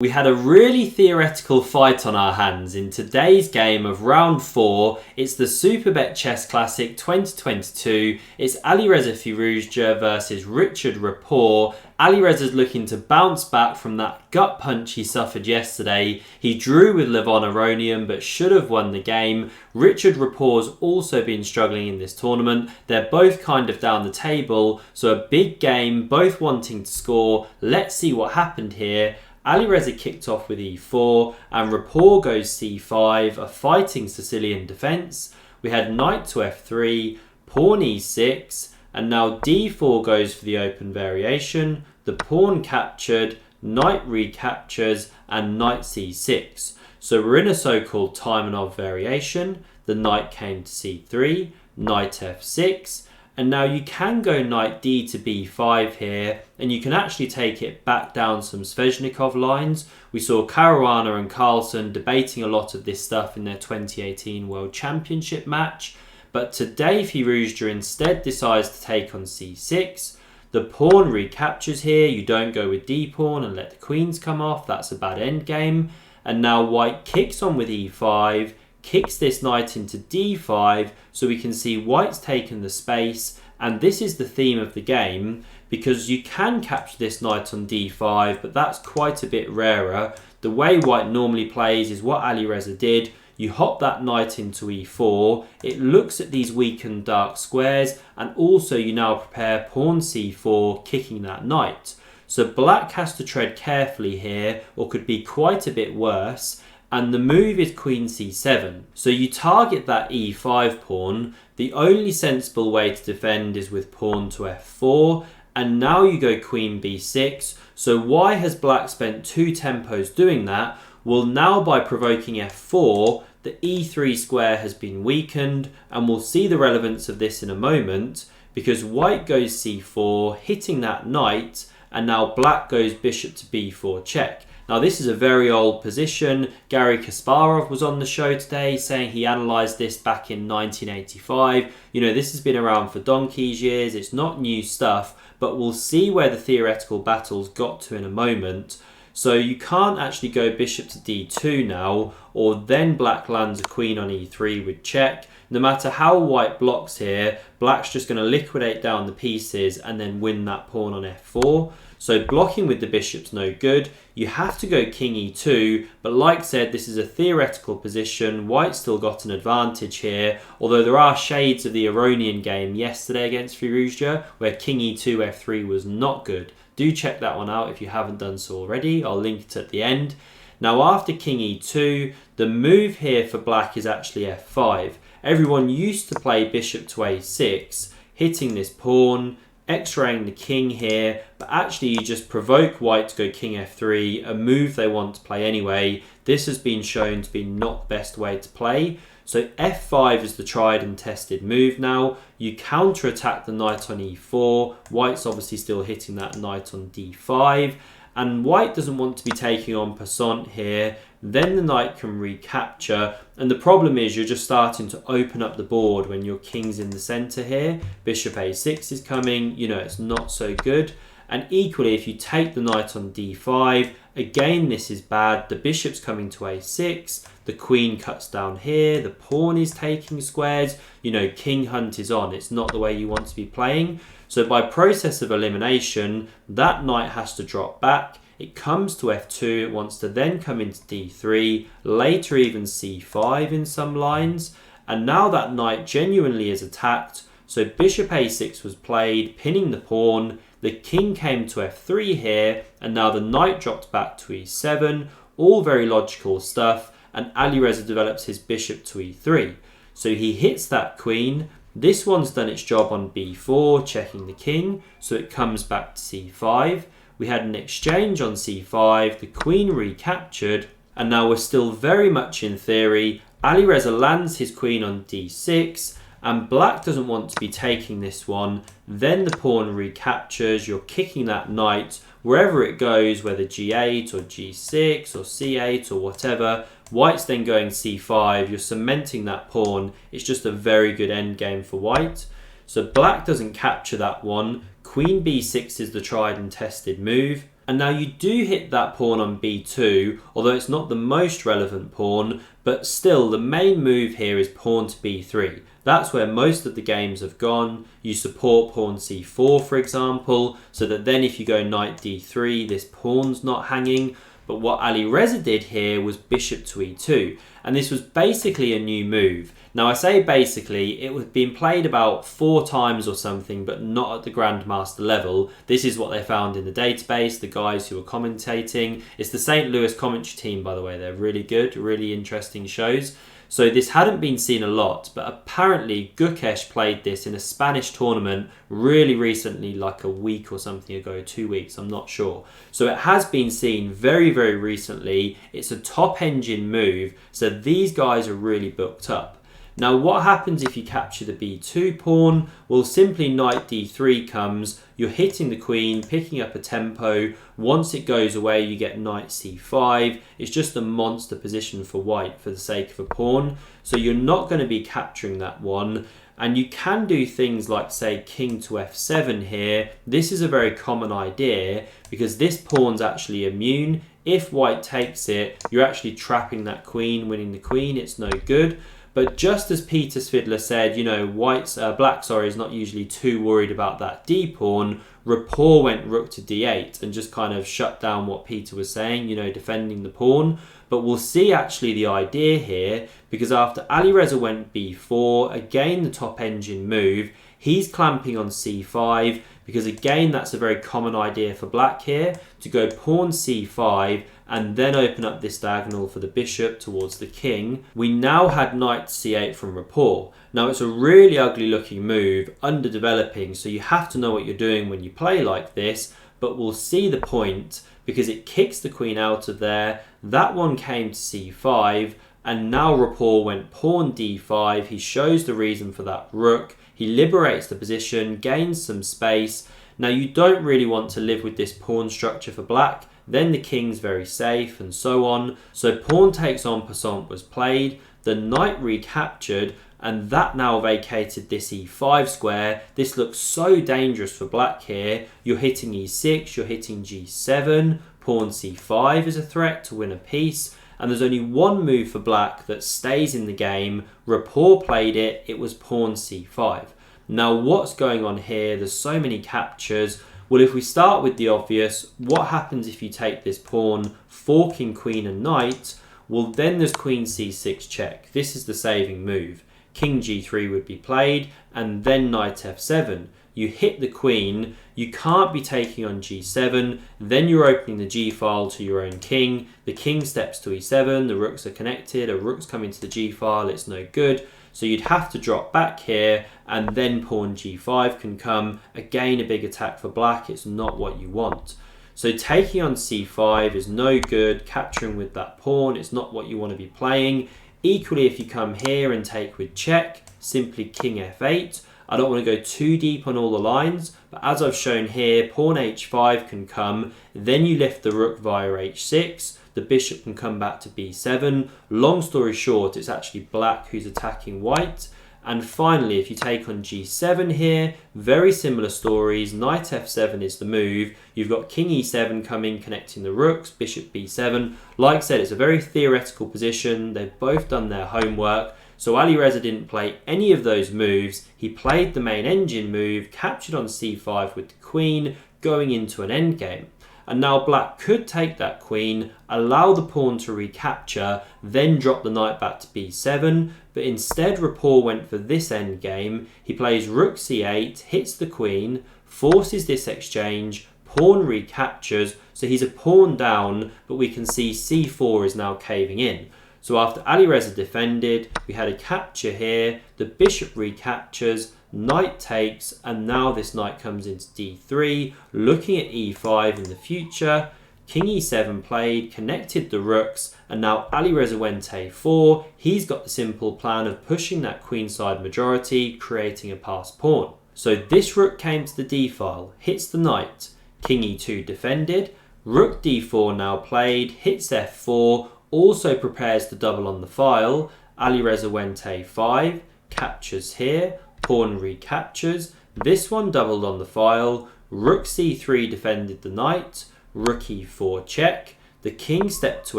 We had a really theoretical fight on our hands in today's game of round 4. It's the Superbet Chess Classic 2022. It's Alireza Firouzja versus Richard Rapport. Alireza's looking to bounce back from that gut punch he suffered yesterday. He drew with Levon Aronian but should have won the game. Richard Rapport's also been struggling in this tournament. They're both kind of down the table, so a big game, both wanting to score. Let's see what happened here. Alireza kicked off with e4 and Rapport goes c5, a fighting Sicilian defence. We had knight to f3, pawn e6, and now d4 goes for the open variation. The pawn captured, knight recaptures, and knight c6. So we're in a so-called Taimanov variation. The knight came to c3, knight f6, and now you can go knight d to b5 here, and you can actually take it back down some Sveshnikov lines. We saw Caruana and Carlsen debating a lot of this stuff in their 2018 World Championship match. But today Firouzja instead decides to take on c6. The pawn recaptures here. You don't go with d-pawn and let the queens come off. That's a bad endgame. And now white kicks on with e5. Kicks this knight into d5, so we can see white's taken the space, and this is the theme of the game because you can capture this knight on d5, but that's quite a bit rarer. The way white normally plays is what Alireza did. You hop that knight into e4, it looks at these weakened dark squares, and also you now prepare pawn c4, kicking that knight. So black has to tread carefully here, or could be quite a bit worse. And the move is queen c7. So you target that e5 pawn. The only sensible way to defend is with pawn to f4. And now you go queen b6. So why has black spent 2 tempos doing that? Well, now by provoking f4, the e3 square has been weakened. And we'll see the relevance of this in a moment. Because white goes c4, hitting that knight. And now black goes bishop to b4 check. Now this is a very old position. Garry Kasparov was on the show today saying he analysed this back in 1985. You know, this has been around for donkey's years. It's not new stuff, but we'll see where the theoretical battles got to in a moment. So you can't actually go bishop to d2 now, or then black lands a queen on e3 with check. No matter how white blocks here, black's just going to liquidate down the pieces and then win that pawn on f4. So blocking with the bishop's no good. You have to go king e2, but like I said, this is a theoretical position. White's still got an advantage here, although there are shades of the Aronian game yesterday against Firouzja, where king e2 f3 was not good. Do check that one out if you haven't done so already. I'll link it at the end. Now after king e2, the move here for black is actually f5. Everyone used to play bishop to a6, hitting this pawn, x-raying the king here, but actually you just provoke white to go king f3, a move they want to play anyway. This has been shown to be not the best way to play. So f5 is the tried and tested move now. You counter-attack the knight on e4. White's obviously still hitting that knight on d5. And white doesn't want to be taking on passant here. Then the knight can recapture. And the problem is you're just starting to open up the board when your king's in the centre here. Bishop a6 is coming. You know, it's not so good. And equally, if you take the knight on d5, again, this is bad. The bishop's coming to a6. The queen cuts down here. The pawn is taking squares. You know, king hunt is on. It's not the way you want to be playing. So by process of elimination, that knight has to drop back. It comes to f2. It wants to then come into d3. Later even c5 in some lines. And now that knight genuinely is attacked. So bishop a6 was played, pinning the pawn. The king came to f3 here, and now the knight dropped back to e7. All very logical stuff, and Alireza develops his bishop to e3. So he hits that queen. This one's done its job on b4, checking the king, so it comes back to c5. We had an exchange on c5, the queen recaptured, and now we're still very much in theory. Alireza lands his queen on d6, and black doesn't want to be taking this one. Then the pawn recaptures. You're kicking that knight wherever it goes, whether g8 or g6 or c8 or whatever. White's then going c5. You're cementing that pawn. It's just a very good endgame for white. So black doesn't capture that one. Queen b6 is the tried and tested move. And now you do hit that pawn on b2, although it's not the most relevant pawn, but still the main move here is pawn to b3. That's where most of the games have gone. You support pawn c4, for example, so that then if you go knight d3, this pawn's not hanging. But what Alireza did here was bishop to e2, and this was basically a new move. Now I say basically, it was being played about 4 times or something, but not at the Grandmaster level. This is what they found in the database, the guys who were commentating. It's the St. Louis commentary team, by the way. They're really good, really interesting shows. So this hadn't been seen a lot, but apparently Gukesh played this in a Spanish tournament really recently, like a week or something ago, 2 weeks, I'm not sure. So it has been seen very, very recently. It's a top engine move, so these guys are really booked up. Now what happens if you capture the b2 pawn? Well, simply knight d3 comes, you're hitting the queen, picking up a tempo. Once it goes away, you get knight c5. It's just a monster position for white for the sake of a pawn. So you're not going to be capturing that one. And you can do things like, say, king to f7 here. This is a very common idea because this pawn's actually immune. If white takes it, you're actually trapping that queen, winning the queen. It's no good. But just as Peter Svidler said, you know, black is not usually too worried about that d pawn. Rapport went rook to d8 and just kind of shut down what Peter was saying, you know, defending the pawn. But we'll see actually the idea here, because after Alireza went b4, again the top engine move, he's clamping on c5, because again that's a very common idea for black here, to go pawn c5 and then open up this diagonal for the bishop towards the king. We now had knight c8 from Rapport. Now it's a really ugly looking move, underdeveloping, so you have to know what you're doing when you play like this, but we'll see the point because it kicks the queen out of there. That one came to c5, and now Rapport went pawn d5. He shows the reason for that rook. He liberates the position, gains some space. Now you don't really want to live with this pawn structure for black. Then the king's very safe and so on. So pawn takes en passant was played. The knight recaptured, and that now vacated this e5 square. This looks so dangerous for black here. You're hitting e6, you're hitting g7. Pawn c5 is a threat to win a piece. And there's only one move for black that stays in the game. Rapport played it. It was pawn c5. Now what's going on here? There's so many captures. Well, if we start with the obvious, what happens if you take this pawn, forking queen and knight? Well, then there's queen c6 check. This is the saving move. King g3 would be played, and then knight f7. You hit the queen, you can't be taking on g7, then you're opening the g file to your own king. The king steps to e7, the rooks are connected, a rook's coming to the g file, it's no good. So you'd have to drop back here, and then pawn g5 can come. Again, a big attack for black, it's not what you want. So taking on c5 is no good, capturing with that pawn, it's not what you want to be playing. Equally, if you come here and take with check, simply king f8. I don't want to go too deep on all the lines, but as I've shown here, pawn h5 can come, then you lift the rook via h6, the bishop can come back to b7. Long story short, it's actually black who's attacking white. And finally, if you take on g7 here, very similar stories. Knight f7 is the move. You've got king e7 coming, connecting the rooks, bishop b7. Like I said, it's a very theoretical position. They've both done their homework. So Alireza didn't play any of those moves. He played the main engine move, captured on c5 with the queen, going into an endgame. And now black could take that queen, allow the pawn to recapture, then drop the knight back to b7. But instead, Rapport went for this endgame. He plays rook c8, hits the queen, forces this exchange, pawn recaptures. So he's a pawn down, but we can see c4 is now caving in. So after Alireza defended, we had a capture here, the bishop recaptures, knight takes, and now this knight comes into d3, looking at e5 in the future. King e7 played, connected the rooks, and now Alireza went a4. He's got the simple plan of pushing that queenside majority, creating a passed pawn. So this rook came to the d file, hits the knight, king e2 defended, rook d4 now played, hits f4, also prepares to double on the file. Alireza went a5, captures here, pawn recaptures. This one doubled on the file. Rook c3 defended the knight. rook e4 check. The king stepped to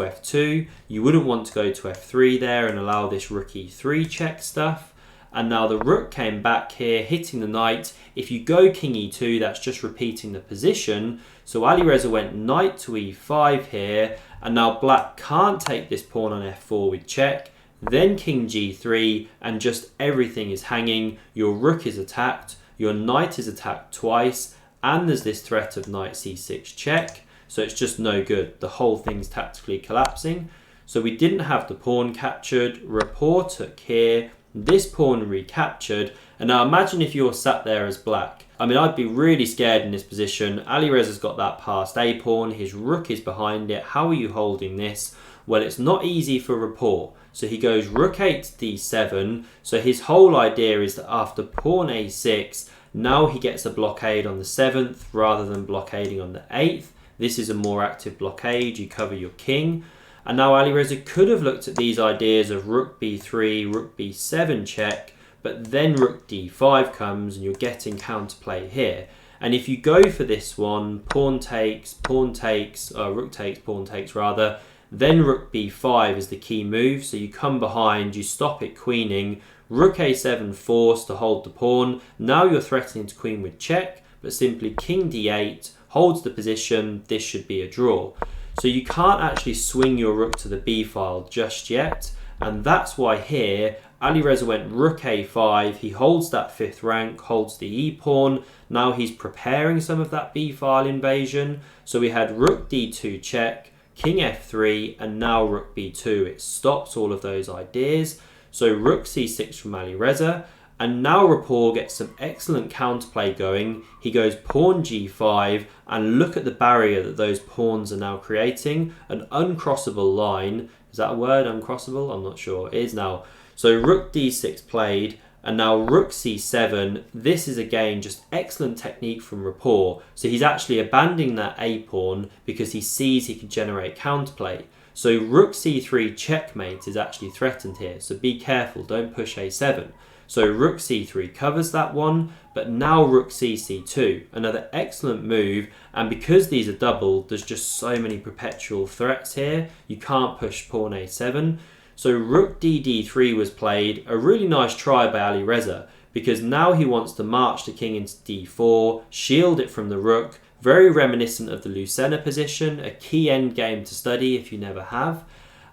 f2. You wouldn't want to go to f3 there and allow this rook e3 check stuff. And now the rook came back here, hitting the knight. If you go king e2, that's just repeating the position. So Alireza went knight to e5 here, and now black can't take this pawn on f4 with check. Then king g3, and just everything is hanging. Your rook is attacked, your knight is attacked twice, and there's this threat of knight c6 check. So it's just no good. The whole thing's tactically collapsing. So we didn't have the pawn captured. Rapport took here. This pawn recaptured. And now imagine if you're sat there as black. I mean, I'd be really scared in this position. Alireza's got that passed a pawn. His rook is behind it. How are you holding this? Well, it's not easy for Rapport. So he goes rook 8 to d7. So his whole idea is that after pawn a6, now he gets a blockade on the 7th rather than blockading on the 8th. This is a more active blockade, you cover your king. And now Alireza could have looked at these ideas of rook b3, rook b7 check, but then rook d5 comes and you're getting counterplay here. And if you go for this one, pawn takes, rook takes, pawn takes rather, then rook b5 is the key move. So you come behind, you stop it queening, rook a7 force to hold the pawn. Now you're threatening to queen with check, but simply king d8, holds the position, this should be a draw. So you can't actually swing your rook to the b file just yet, and that's why here Alireza went rook a5, he holds that 5th rank, holds the e pawn, now he's preparing some of that b file invasion. So we had rook d2 check, king f3, and now rook b2. It stops all of those ideas. So rook c6 from Alireza. And now Rapport gets some excellent counterplay going. He goes pawn g5, and look at the barrier that those pawns are now creating. An uncrossable line. Is that a word, uncrossable? I'm not sure. It is now. So rook d6 played, and now rook c7. This is again just excellent technique from Rapport. So he's actually abandoning that a pawn because he sees he can generate counterplay. So rook c3 checkmate is actually threatened here. So be careful, don't push a7. So rook c3 covers that one, but now rook c2, another excellent move. And because these are doubled, there's just so many perpetual threats here. You can't push pawn a7. So rook d3 was played, a really nice try by Alireza, because now he wants to march the king into d4, shield it from the rook, very reminiscent of the Lucena position, a key endgame to study if you never have.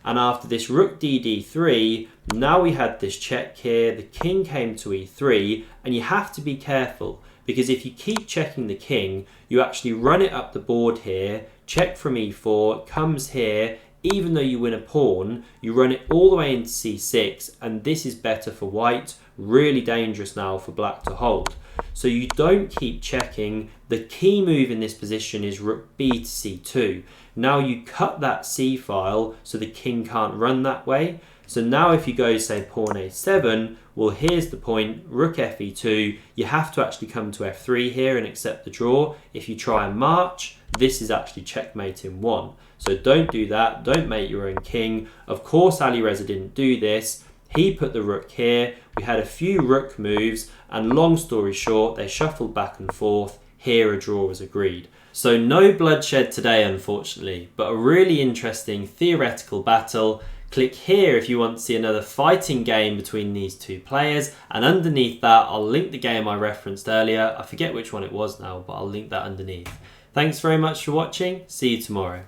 And after this rook d3, now we had this check here, the king came to e3, and you have to be careful, because if you keep checking the king, you actually run it up the board here, check from e4, it comes here, even though you win a pawn, you run it all the way into c6, and this is better for white, really dangerous now for black to hold. So you don't keep checking. The key move in this position is rook b to c2. Now you cut that c file so the king can't run that way. So now if you go say pawn a7, well here's the point, rook fe2, you have to actually come to f3 here and accept the draw. If you try and march, this is actually checkmate in one. So don't do that, don't mate your own king. Of course Alireza didn't do this. He put the rook here, we had a few rook moves, and long story short, they shuffled back and forth. Here a draw was agreed. So no bloodshed today, unfortunately, but a really interesting theoretical battle. Click here if you want to see another fighting game between these two players, and underneath that I'll link the game I referenced earlier. I forget which one it was now, but I'll link that underneath. Thanks very much for watching. See you tomorrow.